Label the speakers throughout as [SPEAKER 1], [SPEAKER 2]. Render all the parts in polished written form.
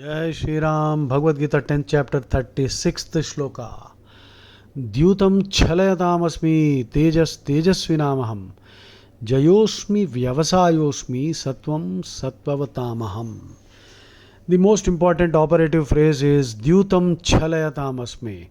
[SPEAKER 1] Jai Shri Ram, Bhagavad Gita 10th chapter 36th shloka. Dyutam chhalayatamasmi tejas tejasvinamaham jayosmi vyavasayosmi sattvam sattvavatamaham. The most important operative phrase is Dyutam chhalayatamasmi.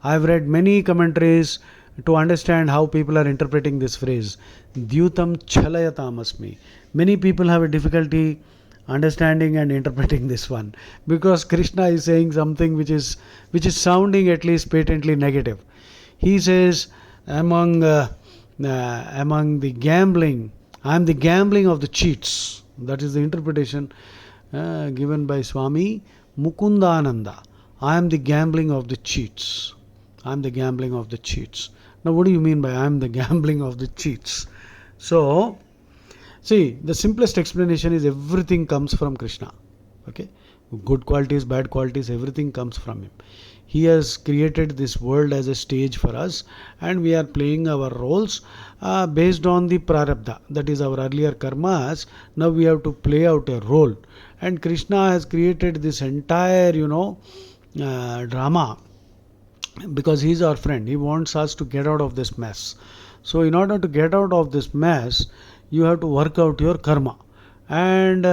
[SPEAKER 1] I have read many commentaries to understand how people are interpreting this phrase. Dyutam chhalayatamasmi. Many people have a difficulty understanding and interpreting this one, because Krishna is saying something which is sounding at least patently negative. He says, among the gambling, I am the gambling of the cheats. That is the interpretation given by Swami Mukundananda. I am the gambling of the cheats. I am the gambling of the cheats. Now, what do you mean by I am the gambling of the cheats? So, see, the simplest explanation is everything comes from Krishna. Okay, good qualities, bad qualities, everything comes from him. He has created this world as a stage for us, and we are playing our roles based on the prarabdha, that is our earlier karmas. Now we have to play out a role, and Krishna has created this entire drama because he is our friend. He wants us to get out of this mess. So in order to get out of this mess, you have to work out your karma, and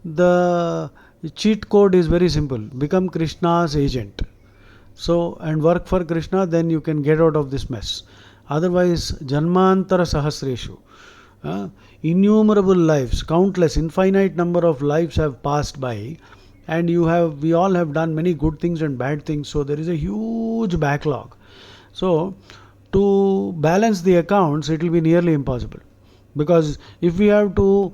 [SPEAKER 1] the cheat code is very simple: become Krishna's agent. So, and work for Krishna, then you can get out of this mess. Otherwise, janmantara sahasreshu, innumerable lives, countless, infinite number of lives have passed by, and we all have done many good things and bad things. So there is a huge backlog. So to balance the accounts, it will be nearly impossible, because if we have to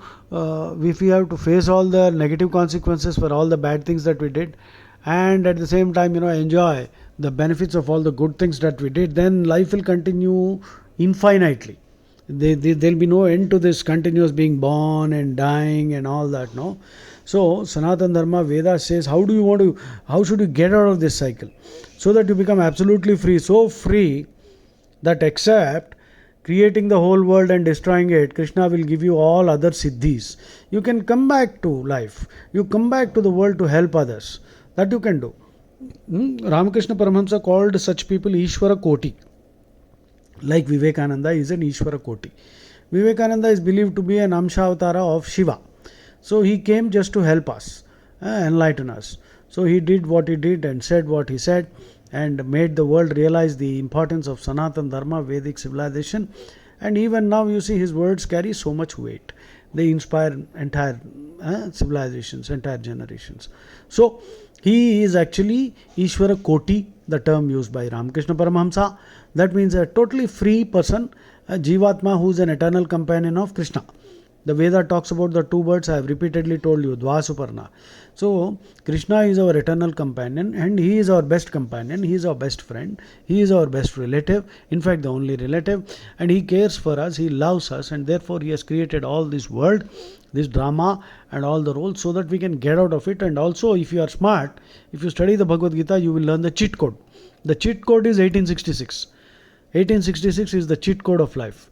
[SPEAKER 1] face all the negative consequences for all the bad things that we did, and at the same time enjoy the benefits of all the good things that we did, then life will continue infinitely. There'll be no end to this continuous being born and dying and all that. No. So Sanatana Dharma, Veda says, how should you get out of this cycle so that you become absolutely free, so free that except creating the whole world and destroying it, Krishna will give you all other siddhis. You can come back to life. You come back to the world to help others. That you can do. Ramakrishna Paramahamsa called such people Ishvara Koti. Like Vivekananda is an Ishvara Koti. Vivekananda is believed to be an Amsha Avatara of Shiva. So he came just to help us, enlighten us. So he did what he did and said what he said, and made the world realize the importance of Sanatana Dharma, Vedic civilization. And even now you see his words carry so much weight. They inspire entire civilizations, entire generations. So he is actually Ishvara Koti, the term used by Ramakrishna Paramahamsa. That means a totally free person, a Jivatma who is an eternal companion of Krishna. The Veda talks about the two words I have repeatedly told you, Dvasuparna. So, Krishna is our eternal companion, and he is our best companion, he is our best friend, he is our best relative, in fact the only relative, and he cares for us, he loves us, and therefore he has created all this world, this drama and all the roles, so that we can get out of it. And also, if you are smart, if you study the Bhagavad Gita, you will learn the cheat code. The cheat code is 1866. 1866 is the cheat code of life.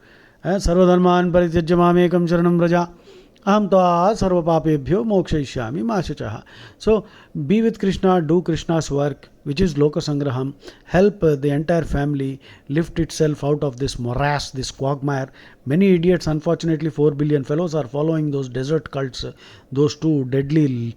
[SPEAKER 1] सर्वधर्मान् परित्यज्य मामेकं शरणं व्रज अहं त्वा सर्वपापेभ्यो मोक्षयिष्यामि मा शुचः. So be with Krishna, do Krishna's work, which is Loka Sangraham, help the entire family lift itself out of this morass, this quagmire. Many idiots, unfortunately 4 billion fellows, are following those desert cults, those two deadly,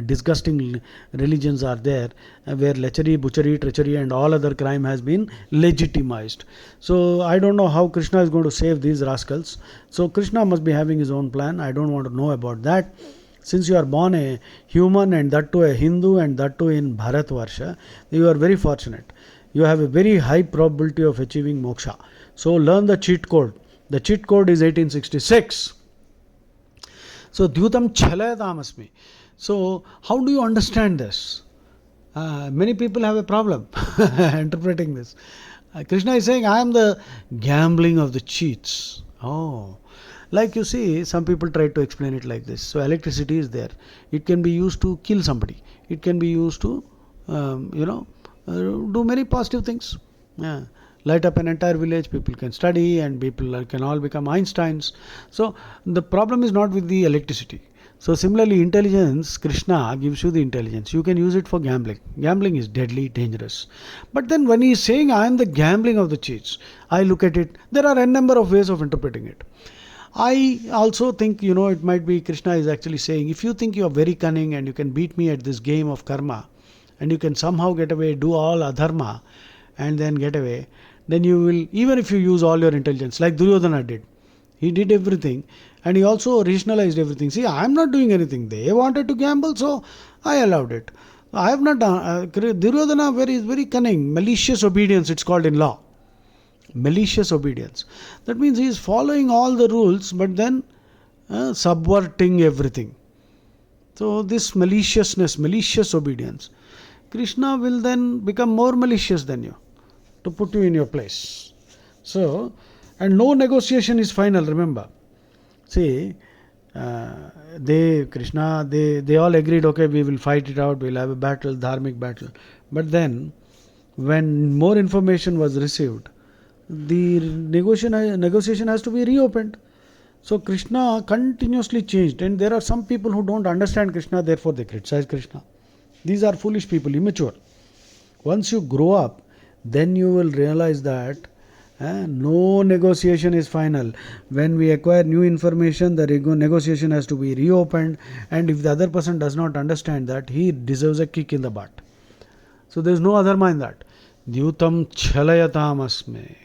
[SPEAKER 1] disgusting religions are there, where lechery, butchery, treachery and all other crime has been legitimized. So I don't know how Krishna is going to save these rascals. So Krishna must be having his own plan. I don't want to know about that. Since you are born a human, and that too a Hindu, and that too in Bharatvarsha, you are very fortunate. You have a very high probability of achieving moksha. So learn the cheat code. The cheat code is 1866. So Dyutam Chhalayatamasmi. So how do you understand this? Many people have a problem interpreting this. Krishna is saying, I am the gambling of the cheats. Oh, like you see, some people try to explain it like this. So electricity is there. It can be used to kill somebody. It can be used to, do many positive things. Light up an entire village, people can study, and people can all become Einsteins. So the problem is not with the electricity. So similarly, intelligence, Krishna gives you the intelligence. You can use it for gambling. Gambling is deadly dangerous. But then when he is saying, I am the gambling of the cheats, I look at it, there are a number of ways of interpreting it. I also think, it might be Krishna is actually saying, if you think you are very cunning and you can beat me at this game of karma, and you can somehow get away, do all adharma, and then get away, then you will, even if you use all your intelligence, like Duryodhana did, he did everything and he also rationalized everything. See, I am not doing anything. They wanted to gamble, so I allowed it. I have not done. Duryodhana is very cunning, malicious obedience, it's called in law. Malicious obedience. That means he is following all the rules but then subverting everything. So, this maliciousness, malicious obedience, Krishna will then become more malicious than you to put you in your place. So, and no negotiation is final, remember. See, Krishna, they all agreed, okay, we will fight it out, we'll have a battle, dharmic battle. But then, when more information was received, the negotiation has to be reopened. So Krishna continuously changed, and there are some people who don't understand Krishna, therefore they criticize Krishna. These are foolish people, immature. Once you grow up, then you will realize that no negotiation is final. When we acquire new information, the negotiation has to be reopened, and if the other person does not understand that, he deserves a kick in the butt. So there is no other mind that. Dyutam chalayatam asme.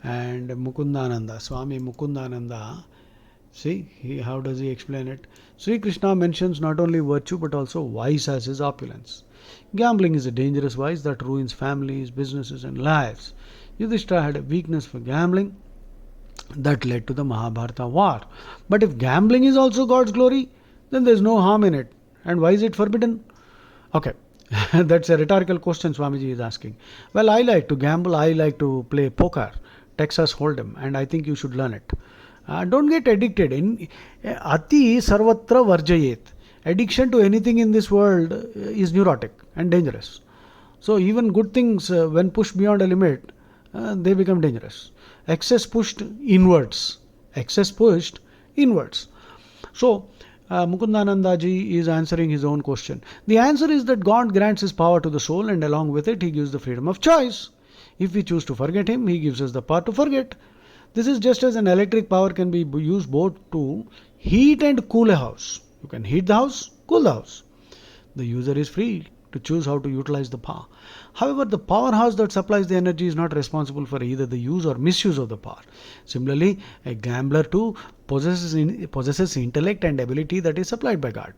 [SPEAKER 1] And Mukundananda, Swami Mukundananda, see, how does he explain it? Sri Krishna mentions not only virtue but also vice as his opulence. Gambling is a dangerous vice that ruins families, businesses and lives. Yudhishthira had a weakness for gambling that led to the Mahabharata war. But if gambling is also God's glory, then there is no harm in it. And why is it forbidden? Okay. That's a rhetorical question Swamiji is asking. Well, I like to gamble, I like to play poker, Texas Hold'em, and I think you should learn it. Don't get addicted. Ati sarvatra varjayet. Addiction to anything in this world is neurotic and dangerous. So even good things, when pushed beyond a limit, they become dangerous. Excess pushed inwards. Excess pushed inwards. So, Mukundananda ji is answering his own question. The answer is that God grants his power to the soul and along with it he gives the freedom of choice. If we choose to forget him, he gives us the power to forget. This is just as an electric power can be used both to heat and cool a house. You can heat the house, cool the house. The user is free to choose how to utilize the power. However, the powerhouse that supplies the energy is not responsible for either the use or misuse of the power. Similarly, a gambler too possesses intellect and ability that is supplied by God.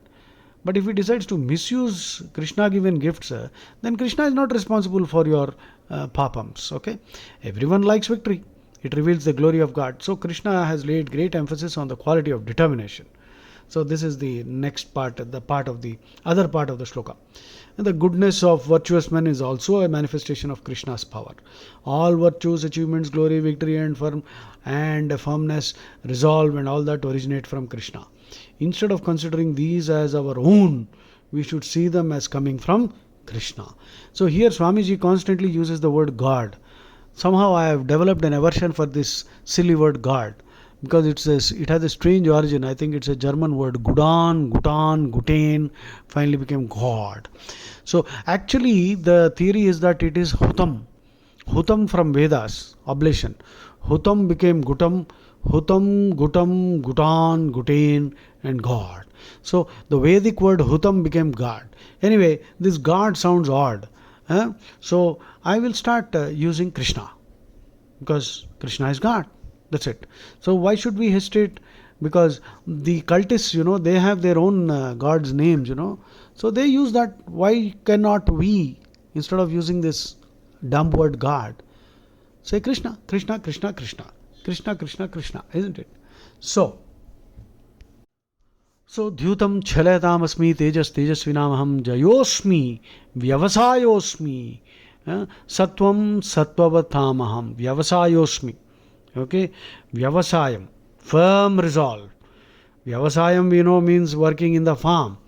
[SPEAKER 1] But if he decides to misuse Krishna given gifts, then Krishna is not responsible for your papams. Okay? Everyone likes victory. It reveals the glory of God. So Krishna has laid great emphasis on the quality of determination. So this is the next part, the other part of the shloka. And the goodness of virtuous men is also a manifestation of Krishna's power. All virtues, achievements, glory, victory and firmness, resolve and all that originate from Krishna. Instead of considering these as our own, we should see them as coming from Krishna. So here Swamiji constantly uses the word God. Somehow I have developed an aversion for this silly word God, because it has a strange origin. I think it's a German word. Gudan, Gutan, Guten finally became God. So actually the theory is that it is Hutam. Hutam from Vedas, oblation. Hutam became Gutam, Hutam, Gutam, Gutan, Guten and God. So the Vedic word Hutam became God. Anyway, this God sounds odd. So I will start using Krishna, because Krishna is God. That's it. So why should we hesitate? Because the cultists, they have their own God's names, So they use that. Why cannot we, instead of using this dumb word God, say Krishna, Krishna, Krishna, Krishna, Krishna, Krishna, Krishna, isn't it? So Dhyutam Chalayatam Tejas Tejasvinamaham Jayosmi Vyavasayosmi Sattvam Sattvavatamaham Vyavasayosmi. Okay, Vyavasayam, firm resolve. Vyavasayam means working in the farm,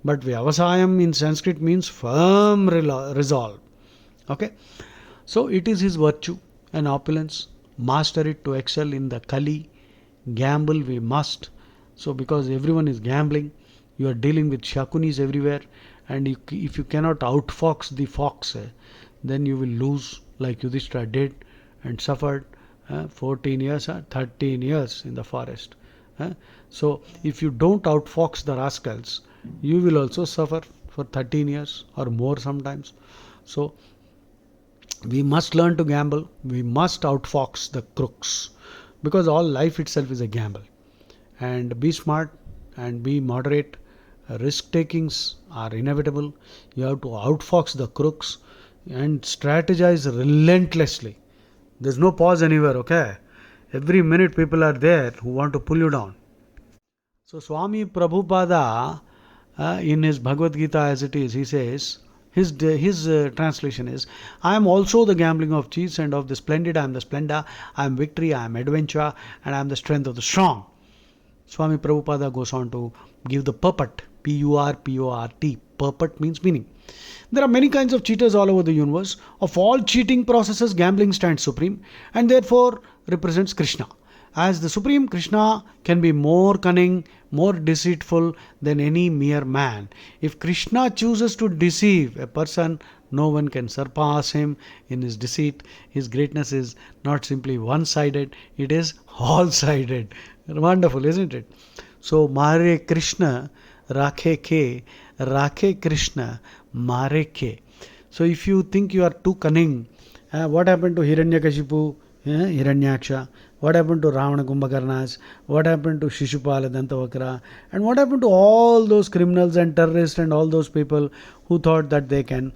[SPEAKER 1] but Vyavasayam in Sanskrit means firm resolve. Okay, so it is his virtue and opulence. Master it to excel in the Kali. Gamble we must. So because everyone is gambling, you are dealing with shakunis everywhere, and if you cannot outfox the fox, then you will lose, like Yudhishthira did and suffered 14 years, 13 years in the forest. So if you don't outfox the rascals, you will also suffer for 13 years or more sometimes. So we must learn to gamble. We must outfox the crooks, because all life itself is a gamble. And be smart and be moderate. Risk takings are inevitable. You have to outfox the crooks and strategize relentlessly. There's no pause anywhere, okay? Every minute people are there who want to pull you down. So Swami Prabhupada, in his Bhagavad Gita as it is, he says, his translation is, I am also the gambling of cheats and of the splendid. I am the splendor. I am victory. I am adventure. And I am the strength of the strong. Swami Prabhupada goes on to give the purport. Purport. Purport means meaning. There are many kinds of cheaters all over the universe. Of all cheating processes, gambling stands supreme and therefore represents Krishna. As the Supreme, Krishna can be more cunning, more deceitful than any mere man. If Krishna chooses to deceive a person, no one can surpass him in his deceit. His greatness is not simply one-sided, it is all-sided. Wonderful, isn't it? So, Mare Krishna, Rakhe Ke, Rakhe Krishna, Mare Ke. So, if you think you are too cunning, what happened to Hiranyakashipu, Hiranyaksha? What happened to Ravana Kumbhakarnas? What happened to Shishupala Dantavakra? And what happened to all those criminals and terrorists and all those people who thought that they can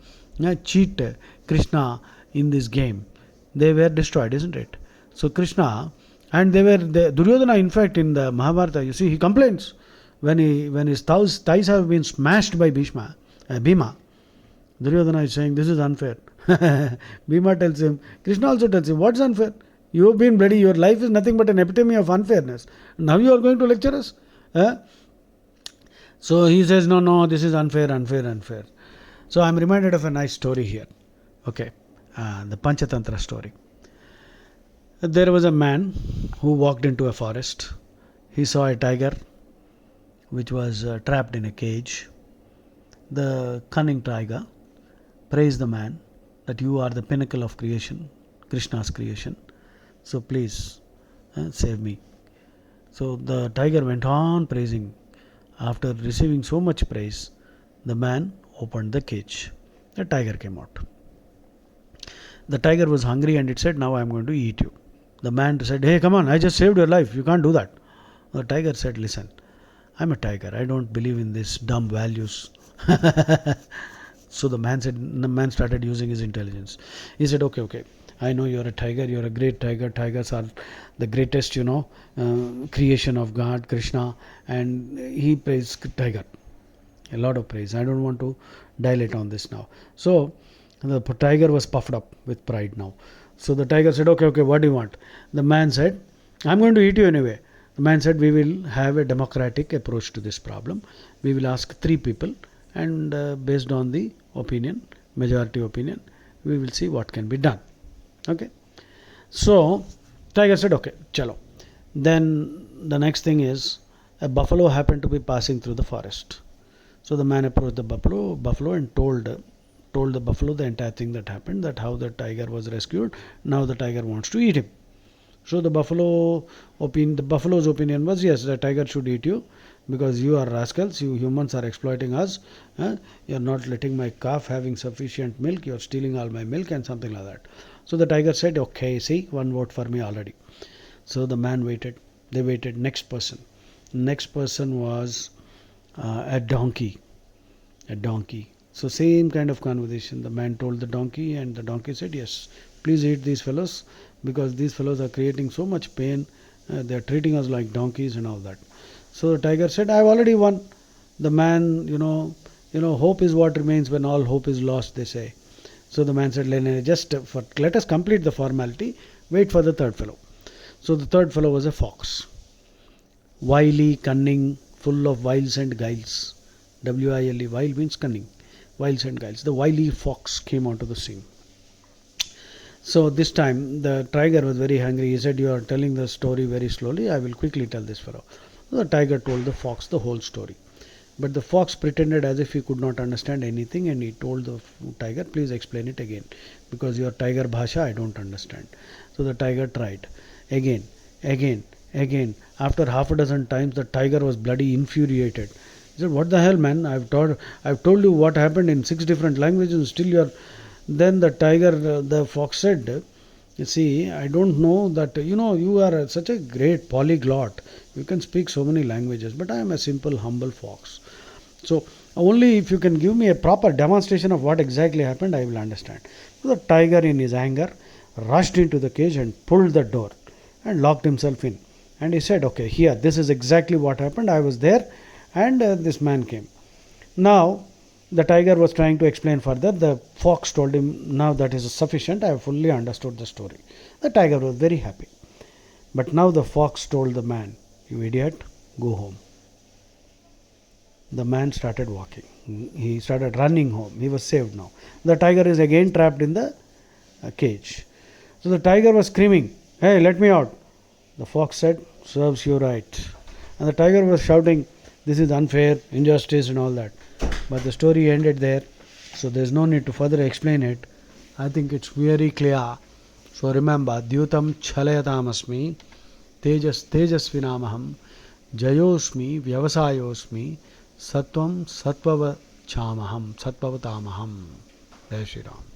[SPEAKER 1] cheat Krishna in this game? They were destroyed, isn't it? So Krishna, and Duryodhana, in fact, in the Mahabharata, you see, he complains when his thighs have been smashed by Bhima. Duryodhana is saying, this is unfair. Bhima tells him, Krishna also tells him, what's unfair? You have been bloody, your life is nothing but an epitome of unfairness. Now you are going to lecture us? So he says, no, this is unfair. So I am reminded of a nice story here. Okay, the Panchatantra story. There was a man who walked into a forest. He saw a tiger which was trapped in a cage. The cunning tiger praised the man that you are the pinnacle of creation, Krishna's creation. So please save me. So the tiger went on praising. After receiving so much praise, the man opened the cage. The tiger came out. The tiger was hungry and it said, now I am going to eat you. The man said, hey, come on, I just saved your life. You can't do that. The tiger said, listen, I'm a tiger. I don't believe in these dumb values. So the man started using his intelligence. He said, okay. I know you're a tiger, you're a great tiger. Tigers are the greatest, creation of God, Krishna. And he praised tiger. A lot of praise. I don't want to dilate on this now. So the tiger was puffed up with pride now. So the tiger said, okay, what do you want? The man said, I'm going to eat you anyway. The man said, we will have a democratic approach to this problem. We will ask 3 people and based on the opinion, majority opinion, we will see what can be done. Okay. So tiger said, okay, chalo. Then the next thing is, a buffalo happened to be passing through the forest. So the man approached the buffalo and told the buffalo the entire thing that happened, that how the tiger was rescued. Now the tiger wants to eat him. So the buffalo's opinion was, yes, the tiger should eat you because you are rascals, you humans are exploiting us. You are not letting my calf having sufficient milk, you are stealing all my milk and something like that. So the tiger said, okay, see, 1 vote for me already. So the man waited. They waited. Next person was a donkey. So same kind of conversation. The man told the donkey and the donkey said, yes, please eat these fellows because these fellows are creating so much pain. They are treating us like donkeys and all that. So the tiger said, I have already won. The man, hope is what remains when all hope is lost, they say. So the man said, let us complete the formality, wait for the third fellow. So the third fellow was a fox. Wily, cunning, full of wiles and guiles. W-I-L-E, wile means cunning. Wiles and guiles. The wily fox came onto the scene. So this time the tiger was very hungry. He said, you are telling the story very slowly. I will quickly tell this fellow. The tiger told the fox the whole story. But the fox pretended as if he could not understand anything, and he told the tiger, please explain it again, because your tiger bhasha I don't understand. So the tiger tried again, again, again. After half a dozen times, the tiger was bloody infuriated. He said, what the hell, man? I've told you what happened in 6 different languages, still you're. Then the fox said, you see, I don't know that, you are such a great polyglot. You can speak so many languages, but I am a simple, humble fox. So, only if you can give me a proper demonstration of what exactly happened, I will understand. So, the tiger, in his anger, rushed into the cage and pulled the door and locked himself in. And he said, okay, here, this is exactly what happened. I was there, and this man came. Now, the tiger was trying to explain further. The fox told him, now that is sufficient. I have fully understood the story. The tiger was very happy. But now the fox told the man, you idiot, go home. The man started walking. He started running home. He was saved now. The tiger is again trapped in the cage. So the tiger was screaming, hey, let me out. The fox said, serves you right. And the tiger was shouting, this is unfair, injustice, and all that. But the story ended there, so there's no need to further explain it. I think it's very clear. So remember, Dyutam Chalayatam Tejasvinamaham Jayosmi Vyavasayosmi Sattvam Sattvavachamaham Sattvatamaham. Jai Shri Ram.